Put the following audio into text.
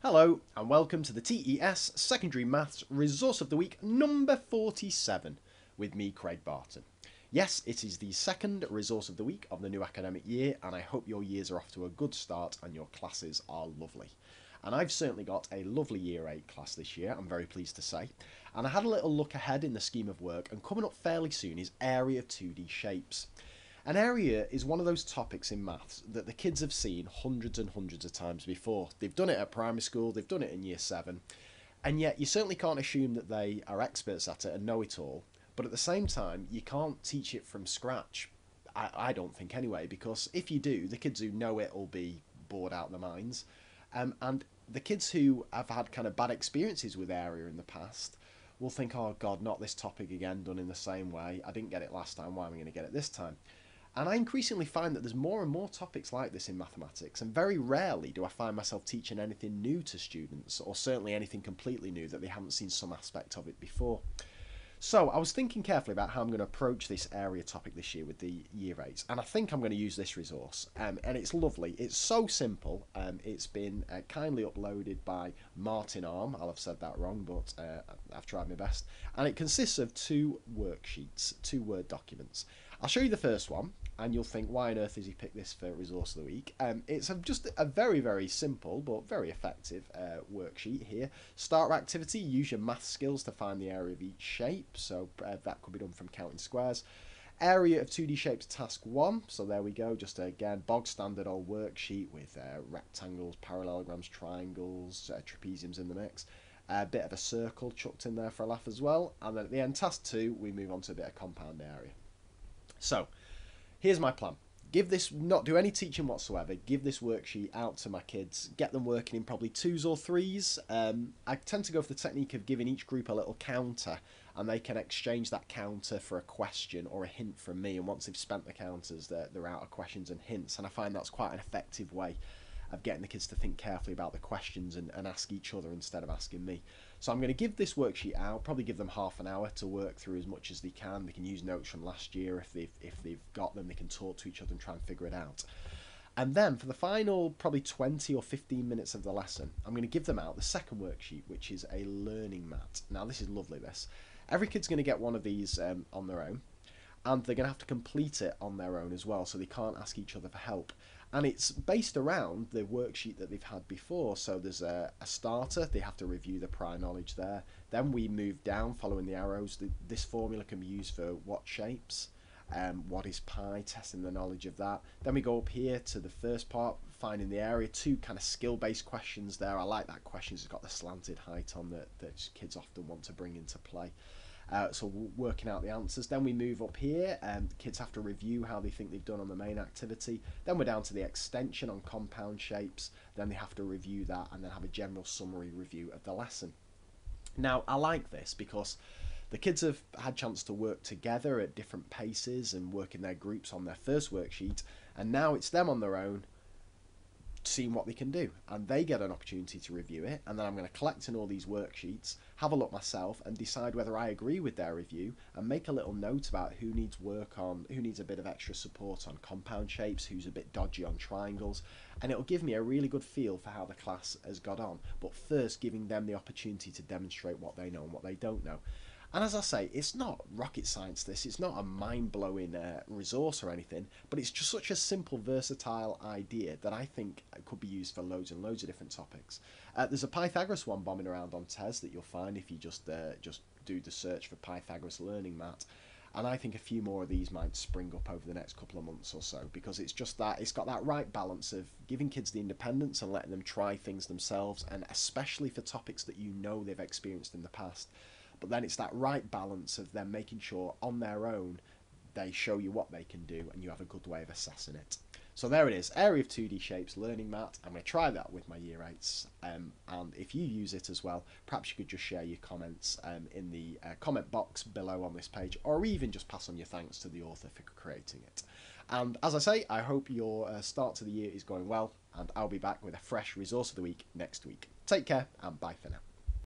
Hello and welcome to the TES Secondary Maths Resource of the Week number 47 with me, Craig Barton. Yes, it is the second Resource of the Week of the new academic year, and I hope your years are off to a good start and your classes are lovely. And I've certainly got a lovely Year 8 class this year, I'm very pleased to say. And I had a little look ahead in the scheme of work, and coming up fairly soon is area of 2D shapes. An area is one of those topics in maths that the kids have seen hundreds and hundreds of times before. They've done it at primary school, they've done it in year 7, and yet you certainly can't assume that they are experts at it and know it all. But at the same time, you can't teach it from scratch. I don't think anyway, because if you do, the kids who know it will be bored out of their minds. And the kids who have had kind of bad experiences with area in the past will think, oh God, not this topic again, done in the same way. I didn't get it last time, why am I going to get it this time? And I increasingly find that there's more and more topics like this in mathematics, and very rarely do I find myself teaching anything new to students, or certainly anything completely new that they haven't seen some aspect of it before. So I was thinking carefully about how I'm going to approach this area topic this year with the year 8s, and I think I'm going to use this resource, and it's lovely. It's so simple. It's been kindly uploaded by Martin Arm. I'll have said that wrong, but I've tried my best. And it consists of 2 worksheets, 2 Word documents. I'll show you the first one, and you'll think, why on earth has he picked this for Resource of the Week? It's just a very, very simple but very effective worksheet here. Starter activity, use your math skills to find the area of each shape. So that could be done from counting squares. Area of 2D shapes, task 1. So there we go, just again, bog standard old worksheet with rectangles, parallelograms, triangles, trapeziums in the mix. A bit of a circle chucked in there for a laugh as well. And then at the end, task 2, we move on to a bit of compound area. So here's my plan. Not do any teaching whatsoever, give this worksheet out to my kids, get them working in probably 2s or 3s. I tend to go for the technique of giving each group a little counter, and they can exchange that counter for a question or a hint from me, and once they've spent the counters, they're out of questions and hints, and I find that's quite an effective way of getting the kids to think carefully about the questions and ask each other instead of asking me. So I'm going to give this worksheet out, probably give them half an hour to work through as much as they can. They can use notes from last year if they've got them. They can talk to each other and try and figure it out. And then for the final probably 20 or 15 minutes of the lesson, I'm going to give them out the second worksheet, which is a learning mat. Now this is lovely, this. Every kid's going to get one of these on their own, and they're going to have to complete it on their own as well, so they can't ask each other for help. And it's based around the worksheet that they've had before. So there's a starter, they have to review the prior knowledge there. Then we move down following the arrows. This formula can be used for what shapes, what is pi, testing the knowledge of that. Then we go up here to the first part, finding the area, 2 kind of skill-based questions there. I like that questions, it's got the slanted height on that kids often want to bring into play. So working out the answers. Then we move up here, kids have to review how they think they've done on the main activity. Then we're down to the extension on compound shapes. Then they have to review that and then have a general summary review of the lesson. Now I like this because the kids have had a chance to work together at different paces and work in their groups on their first worksheet, and now it's them on their own seeing what they can do, and they get an opportunity to review it, and then I'm going to collect in all these worksheets, have a look myself and decide whether I agree with their review, and make a little note about who needs work on, who needs a bit of extra support on compound shapes, who's a bit dodgy on triangles, and it'll give me a really good feel for how the class has got on, but first giving them the opportunity to demonstrate what they know and what they don't know. And as I say, it's not rocket science this, it's not a mind-blowing resource or anything, but it's just such a simple, versatile idea that I think could be used for loads and loads of different topics. There's a Pythagoras one bombing around on TES that you'll find if you just do the search for Pythagoras Learning Mat. And I think a few more of these might spring up over the next couple of months or so, because it's just that, it's got that right balance of giving kids the independence and letting them try things themselves, and especially for topics that you know they've experienced in the past. But then it's that right balance of them making sure on their own they show you what they can do and you have a good way of assessing it. So there it is, area of 2D shapes, learning mat. I'm going to try that with my year 8s, and if you use it as well, perhaps you could just share your comments in the comment box below on this page, or even just pass on your thanks to the author for creating it. And as I say, I hope your start to the year is going well, and I'll be back with a fresh resource of the week next week. Take care and bye for now.